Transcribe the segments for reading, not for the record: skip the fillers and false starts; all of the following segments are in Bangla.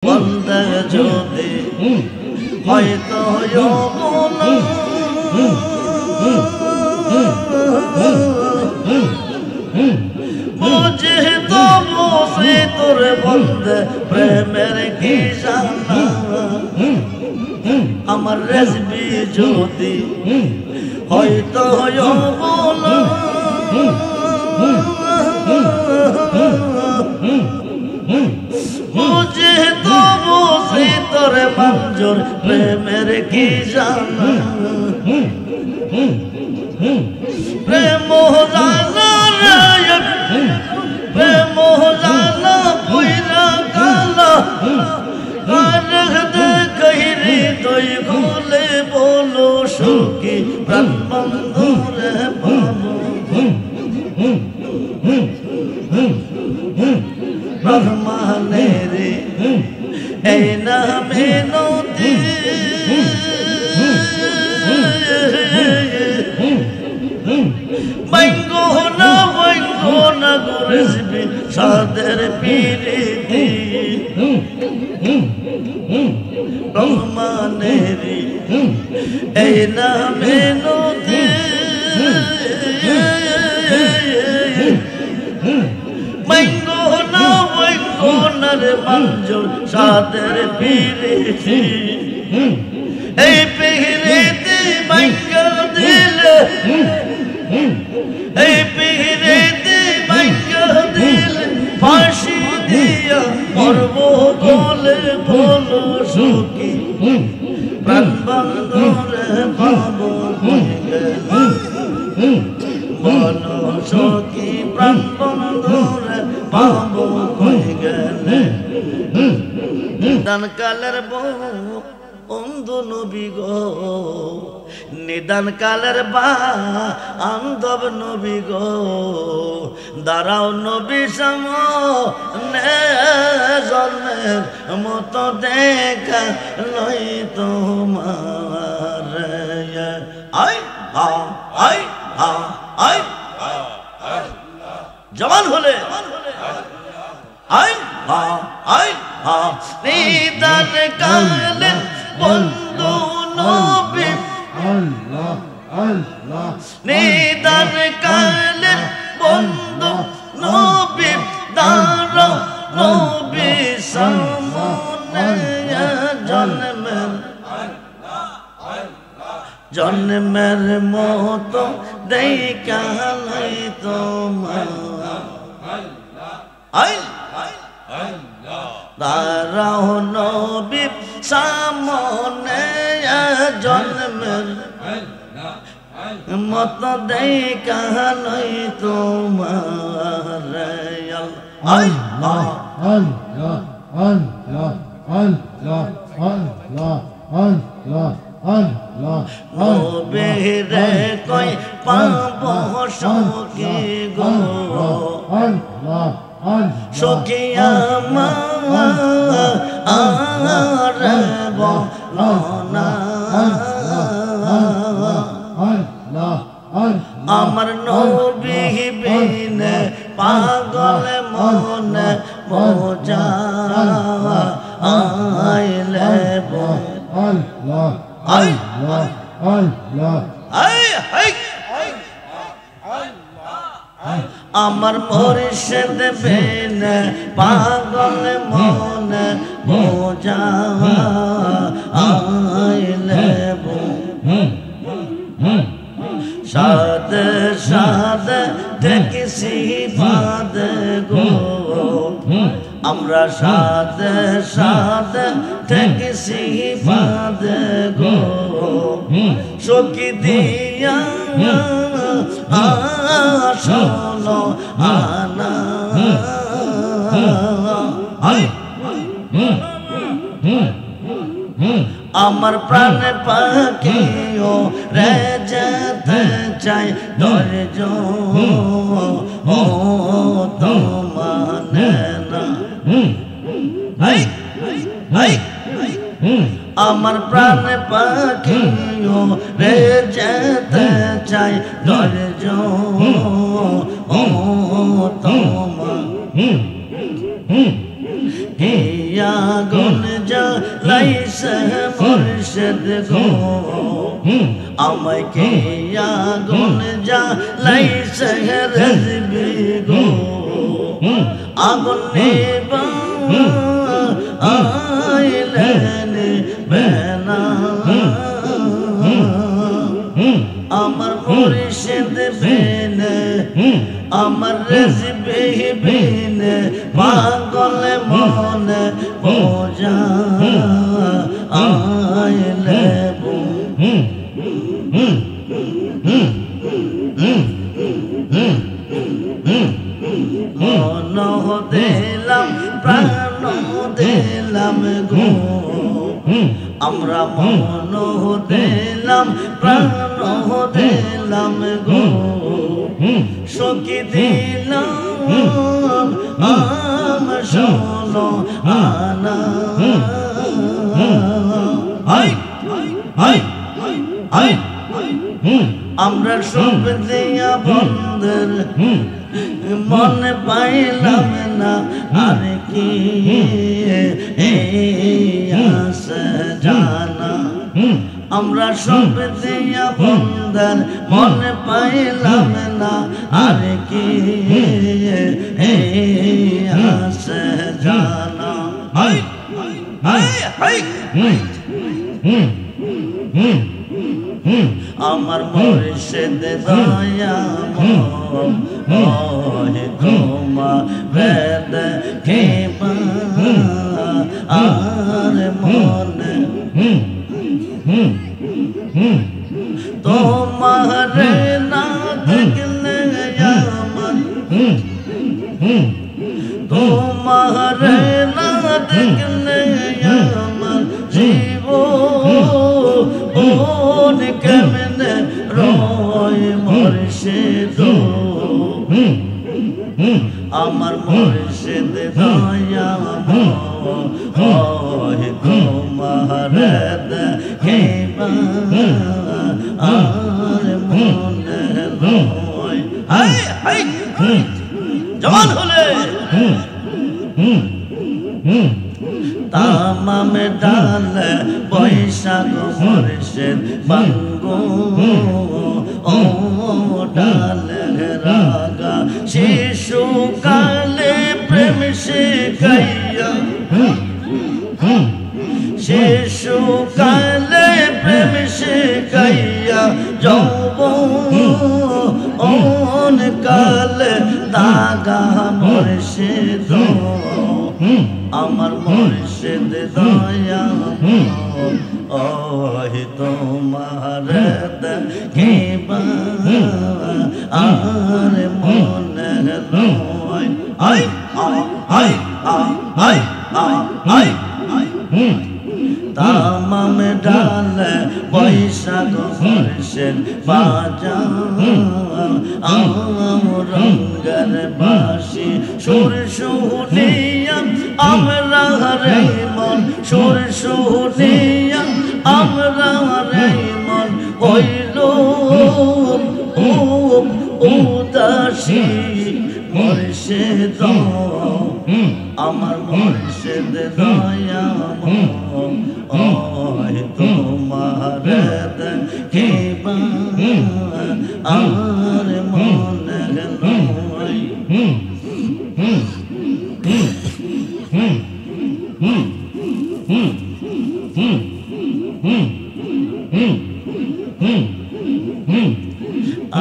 বন্দে যদি হয়তো বুঝে তো বসে তোর বন্দে প্রেমের কি জানা আমার রেসবি যদি হয়তো বুঝে তো বসে তোর মঞ্জুর প্রেমের কি জানা প্রেম জানা প্রেম জানা পুইরা কালা কহিরে তুই ভুলে বলো সুখী প্রাণ বন্ধুরে পাবো রহমানে রে এই নামে নদী বাইঙ্গো না গুরেসবি সাদের পিরিতি রহমানে রে এই নামে নদী বাইঙ্গো নার মঞ্জুর সাদের পিরিতি এই পিরিতি বাইঙ্গা দিলে এই পিরিতি বাইঙ্গা দিলে ফাঁসি দিয়া মরব বলে বলো সুখী প্রাণ বন্ধুরে পাবো বলো সুখী প্রাণ বন্ধুরে পাবো হয়ে গেলে নিদান কালের বন্ধু নবী গো নিদান কালের বান্ধব নবী গো দাঁড়াও নবী সামনে জন্মের মতো দেখা লই তোমার আই আই আই জবান হলে আই নিদান কালের বন্ধু নবী নিদান কালের বন্ধু নবী দাঁড়াও নবী সামনে জন্মের মতো দেখা লই তোমার দাঁড়াও নবী সামনে জন্মের মত দেখা লই তোমার নবীরে কই পাবো সখী গো সখী আমার বলনা আমার নবী বিনে পাগল মনে বোঝা আইলে আমার মুর্শিদ বিনে পাগল মনে বোঝা আইলে সাদ সাদ দেখছি বাদ গো আমরা সাদ সাদ দেখছি বাদ গো সখী দিয়া শোনো আনা আমার প্রাণ পাখিও রে যেতে চাই ধৈর্য ও তো মানে না আমার প্রাণ পাখিও রে যেতে চাই ধৈর্য ও তো মানে আগুন জ্বালাইছে মুর্শিদ গো আমায় কে আগুন জ্বালাইছে রেজবি গো আগুন নেবা আইলেন বেনা আমার মুর্শিদ বিনে আমার রেজবি বিনে পাগল মনে বোঝা আইলে মন দিলাম প্রাণ দিলাম গো আমরা মন দিলাম প্রাণ দিলাম গো সখী দিলাম শোনো আনা আমরা সব দিয়া বন্ধের মন পাইলাম না আর কি আসে জানা আমরা সব দিয়া বন্ধের মন পাইলাম না আর কি আসে জানা আমার মুর্শিদ দয়াময় তোমা বেদ খেবা আর মনে তোমার না দেখলে আমার তোমার না দেখলে আমার জীবন কেমনে রয় মুর্শিদ আমার মুর্শিদ দয়াময় তোমার দেখবা আর মনে রয় জবান হলে তামাম ডাল বৈশাখ মুর্শিদ বাঙ্গো ও ডাল রাগা শিশু কালে প্রেম শিখাইয়া শিশু কালে প্রেম শিখাইয়া যৌবন কালে দাগা মুর্শিদ আমার মুর্শিদ দয়াময় তোমার দেখবা আর মনে রয় তামাম ডাল বৈশাখ মুর্শিদ বাজা রঙ্গের বাসি সুর শুনিয়া আমরা রে মন সুর শুনিয়া আমরা রে মন হইল উদাসী মুর্শিদ আমার মুর্শিদ দয়াময় তোমার দেখবা আর মনে রয়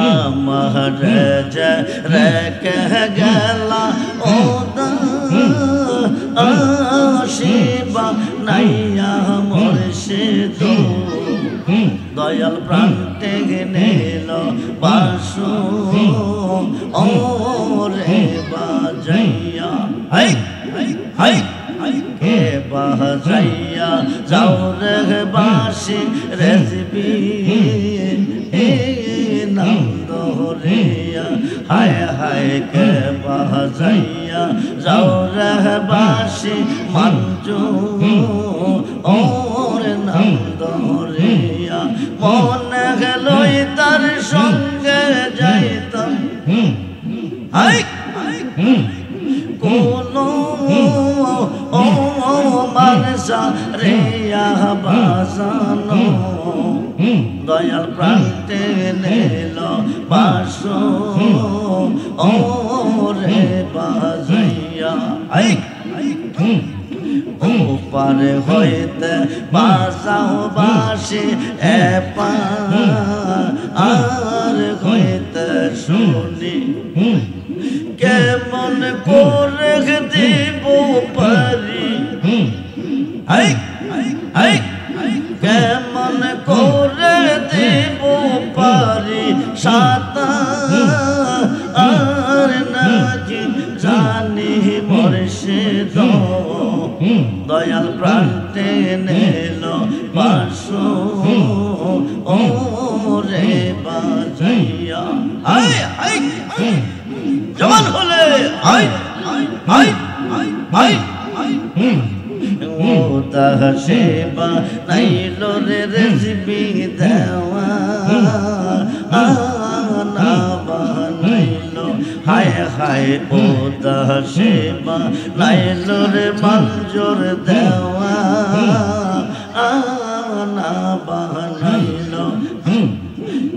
আমার রেখে গেলা ও শিবা নাইয়া মুর্শিদ দয়াল প্রাণ টেগে নিল বাসু ও রে বাজাইয়া কে বাজাইয়া যাও রে বাসি রেজবি নন্দ রিয়া হায় হায় কে বাজাইয়া যাও রে বাসি মঞ্জু ওর নন্দ রিয়া মনে গেল তার সঙ্গে যাইতাম কোন রে বাজানো দয়াল প্রান্তে নিল বাসো ও রে বাজাইয়া ওপারে হইতে বাজাও বাসি আর হইতে শুনি কেমন করে দিব পারি কেমন করে দিব পারি সাতার নাকি জানি মুর্শিদ দয়াল প্রান্তে নিল বাসো ও রে বাজাইয়া জবান হলে ও তাহ সেবা নাইল রে রেজবি দেওয়া না বানাইল হায় হায় ও তাহ সেবা নাইল রে মঞ্জুর দেওয়া না বানাইল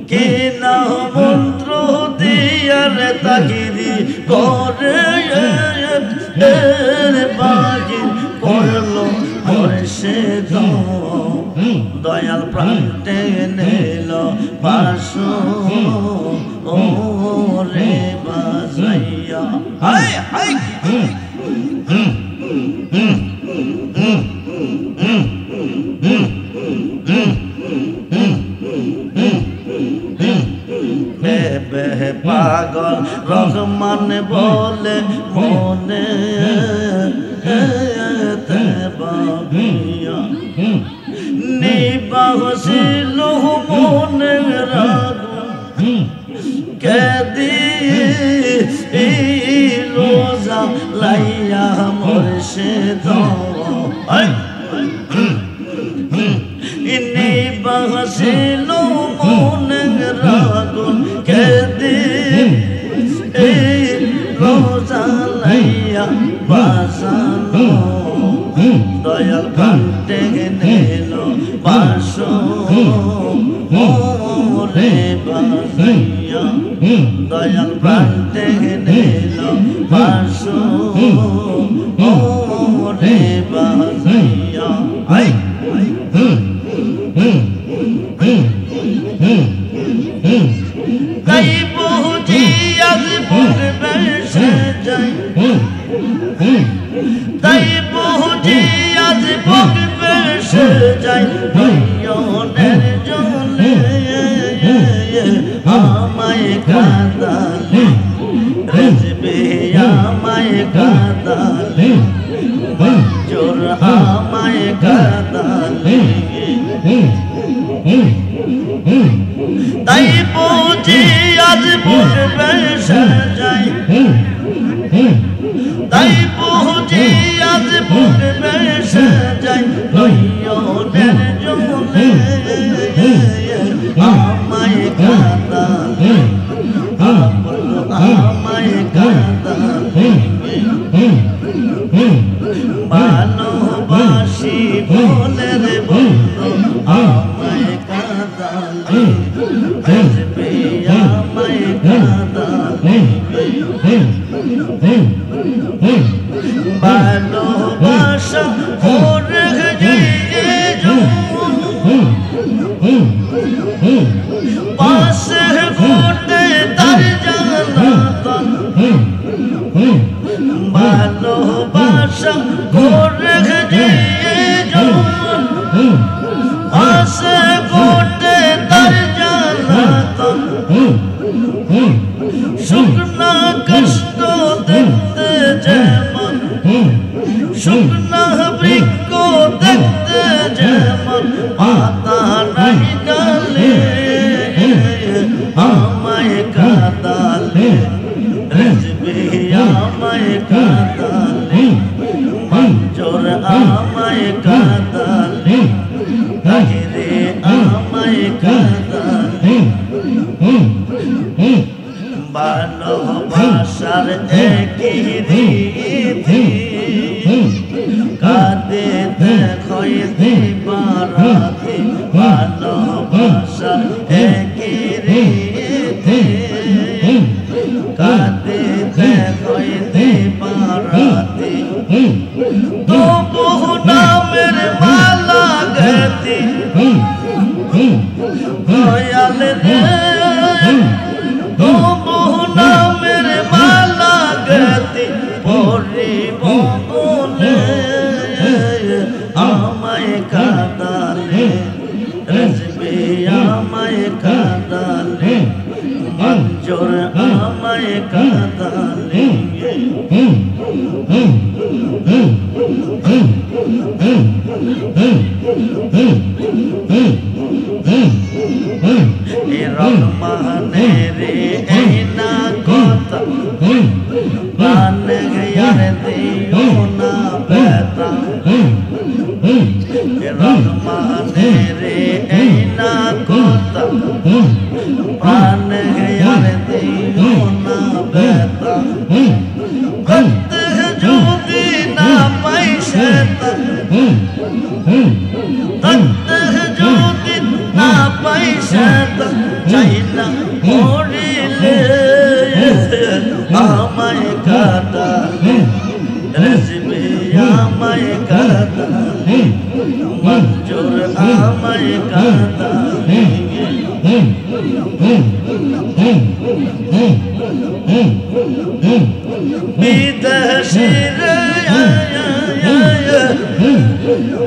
কে না মন্ত্র দিয়ার তাগিরি করে বাগি করলো মুর্শিদ দয়াল প্রান্তে নিল বাসো ও রে বাজাইয়া পাগল রহমান বলে মনে নিবাসিল মনে রাগ কেদি রোজা লাইয়া মুর্শিদ নিবাসিল মনে রাগ কেদি রোজা লাইয়া বাজানো দয়াল প্রান্তে নিল বাসো ও রে বাজাইয়া দয়াল প্রান্তে নিল বাসো ও রে বাজাইয়া তাই বুঝি আজ বুঝবে সে যাই তাই বুঝি আজ বুঝবে সে যাই নয়নের জলে আমায় কাঁদালে রেজবে আমায় কাঁদালে মঞ্জুর আমায় কাঁদালে তাই বুঝি আজ বুঝবে সে যাই তাই বুঝি আজ বুঝবে সে যাই নয়নের জলে আমায় কাঁদালে আমায় কাঁদালে ভালোবাসি বলে রে বন্ধু আমায় কাঁদালে রেজবে আমায় কাঁদালে ভালোবাসা করে গিয়ে পাশে ঘটে তার জানাতন ভালোবাসা করে গিয়ে পাশে ঘটে তার জানাতন শুকনা কষ্ট দেখতে যেমন শুকনা বৃক্ষ দেখতে যেমন পাতা নাই ডালে আমায় কাঁদালে রেজবে আমায় কাঁদালে মঞ্জুর আমায় কাঁদালে তাহিরে আমায় কাঁদালে ভালোবাসার একই রীতি কাঁদে দেখো হইতে পারাতে ভালোবাসা একিরিতে কাঁদিতে হইতে পারাতে তবু নামের মালা গেতি দয়াল রে তবু নামের মালা গেতি পরিব বলে আমায় কাঁদালে রসবে আমায় কাঁদালে মঞ্জুর আমায় কাঁদালে রহমানের এই না কথা প্রাণ গয়ার দিও না ব্যথা রহমানের এই না কথা প্রাণ গয়ার দিও না ব্যথা কত যদি না পাইছে তত যদি না পাইছে চাইনা মরিলে আমায় কাঁদালে রসবে আমায় কাঁদালে মঞ্জুর আমায় কাঁদালে বিদেশের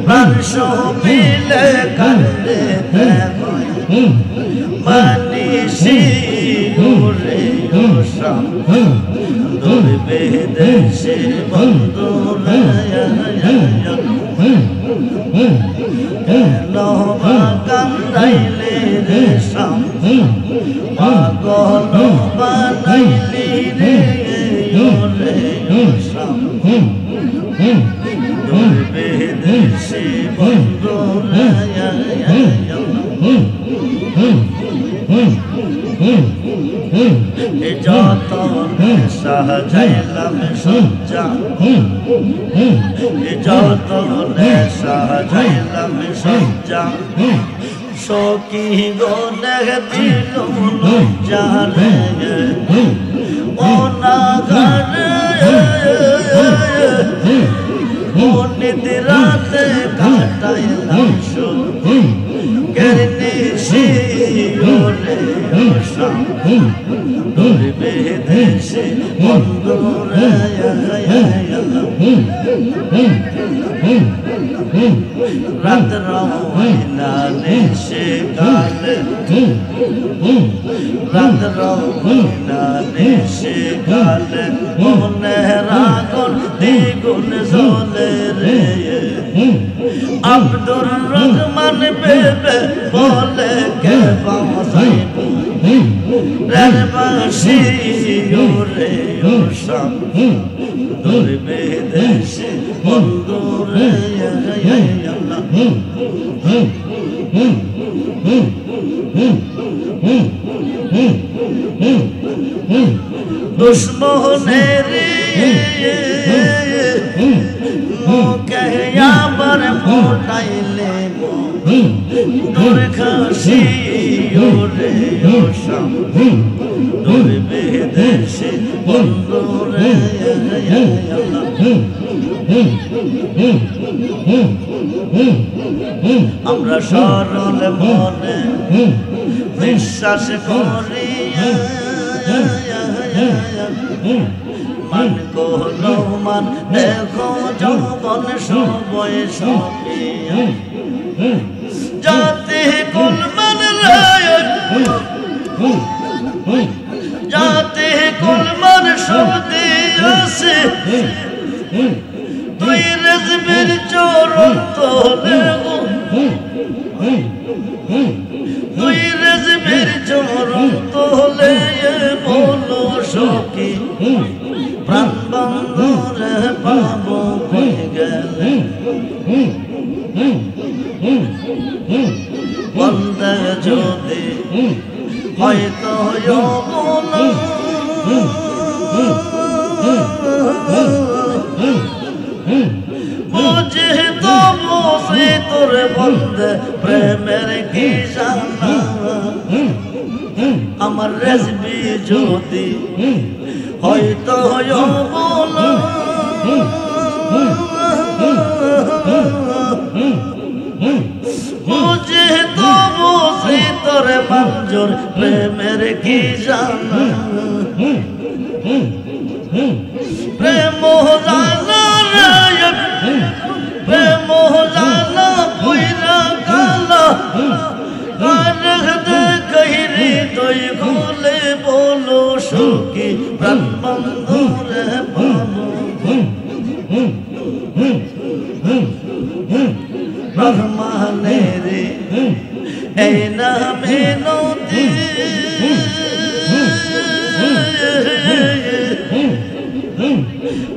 প্রাণ মিলে কান্দে মানিসি ওরে ওসাম দূর বিদেশে বন্ধু কান্দাইলে রে শাম পাগল বানাইলি রে ওরে ওসাম দূর বিদেশে বন্ধু যত সাজাইলাম সজ্জা যত সাজাইলাম সজ্জা সখী গো দিল জানে ও নাগার ও নিদ্রাতে কাটাইলাম করনিশি ওরে ওসাম দূর বিদেশে বন্ধু রে রাত রহিনা নিশে কালে রাত রহিনা নিশে কালে মনে রাগন দ্বিগুণ জ্বলে রে আব্দুর রহমান বেবে বলে কে বাসাইবু রে বাসি ওরে ওসাম দূর বিদেশে বন্ধু রে দুশ্মনের মুখে আবার ফোটাইলে দূর খাসি ওরে ওসাম দূর বিদেশে বন্ধু রে আমরা সরল মনে বিশ্বাস করি মান কোন মান দেখো যৌবন সবয় সপিয়া যাতে কুল মান রায় যাতে কুল মান শব্দে আসে তুই রজবের চরণ তোলে তুই রজবের চরণ তোলে বলো সখী প্রাণ বন্ধুরে পাবো গেলে বন্ধে যদি হয়তো বুঝে তো বুঝে তোর বন্ধে প্রেমের কি জানা আমার রেজবি যদি হয়তো বলো বুঝে তো বুঝে তোর মঞ্জুর প্রেমের কি জানা প্রেম জানা প্রেম জানা পুইরা কালা কহিরি তুই খুলে বলো সুখী প্রাণ বন্ধুরে পাবো রহমানের এই নামে নদী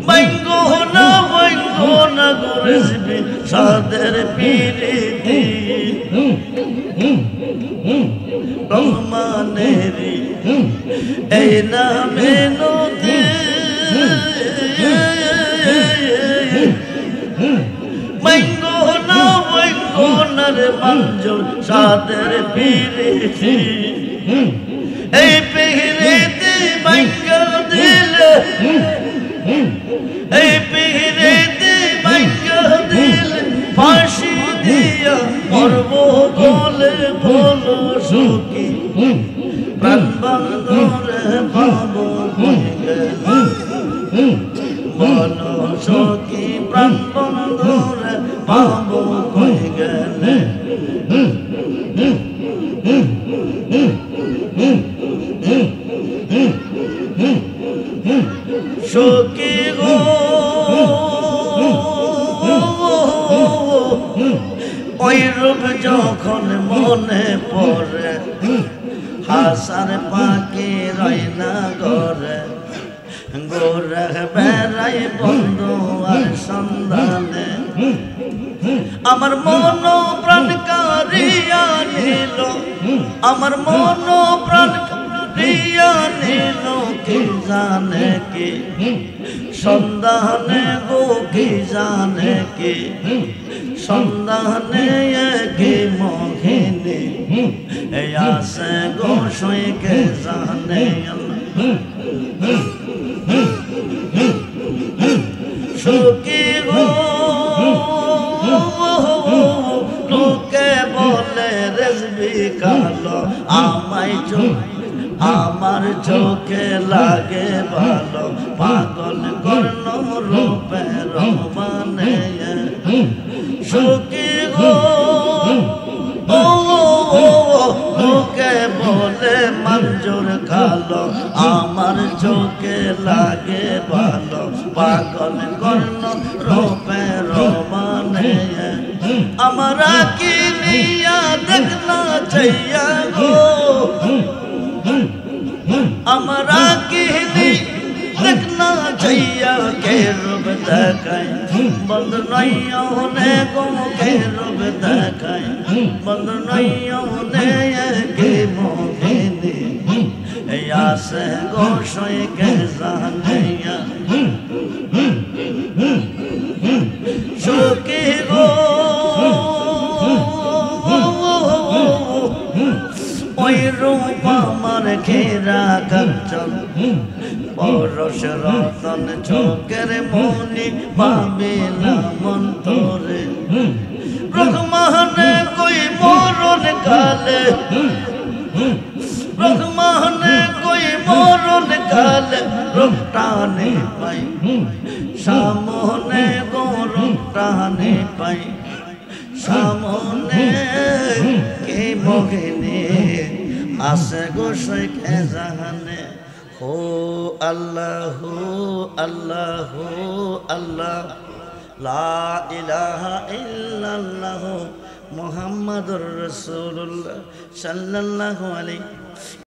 বাইঙ্গো না গুরসবি সাদের পিরিতি রহমানের এই নামে নদী বাইঙ্গো না রে মঞ্জুর সাদের পিরিতি এই পিরিতি বাইঙ্গো দিলে এই পিরিতি বাইঙ্গো দিলে ফাঁসি দিয়া মরব বলে বলো সুখী প্রাণ বন্ধুরে পাবো বলো সুখী প্রাণ বন্ধুরে পাবো কই গেলে সুখী গো ওই রূপ যখন মনে পড়ে হাসার পাখি রয় না ঘরে গোরে বেড়াই বন্ধু আর সন্ধানে আমার মন প্রাণ কারিয়া নিল আমার মন প্রাণ কারিয়া নিল কি জানে কি সন্ধানে গো কি জানে কি সন্ধানে কি মোহিনী এই আসে গো সইকে জানে সুখী গো লোকে বলে রেজবি কালো আমায় আমার চোখে লাগে ভালো পাগল করল রূপে রহমানে সুখী গো লোকে বলে মঞ্জুর কালো আমার চোখে লাগে ভালো পাগল করল রূপে রহমানে আমরা কি নিয়া দেখনা চাইয়া গো আমরা কি দেখনা চাইয়া কে রূপ দেখায় বন্ধ নইয়া হনে গো কে রূপ দেখায় বন্ধ নইয়া হনে কে মোহিনী এই আসে গো সই কে জানাইয়া সুখী গো ওই রূপ আমার ঘেরা কাঞ্চন পরশ রতন চোখের মনি পাবিলা মন্তরে রহমানে কই মরণ কালে রহমানে কই মরণ কালে রূপটানে পাই সামনে গো রূপটানে পাই সামনে কে মোহিনী আসে গো শেখে জাহানে হো আল্লাহ আল্লাহ আল্লাহ লা ইলাহা ইল্লাল্লাহ মুহাম্মাদুর রাসূলুল্লাহ সাল্লাল্লাহু আলাইহি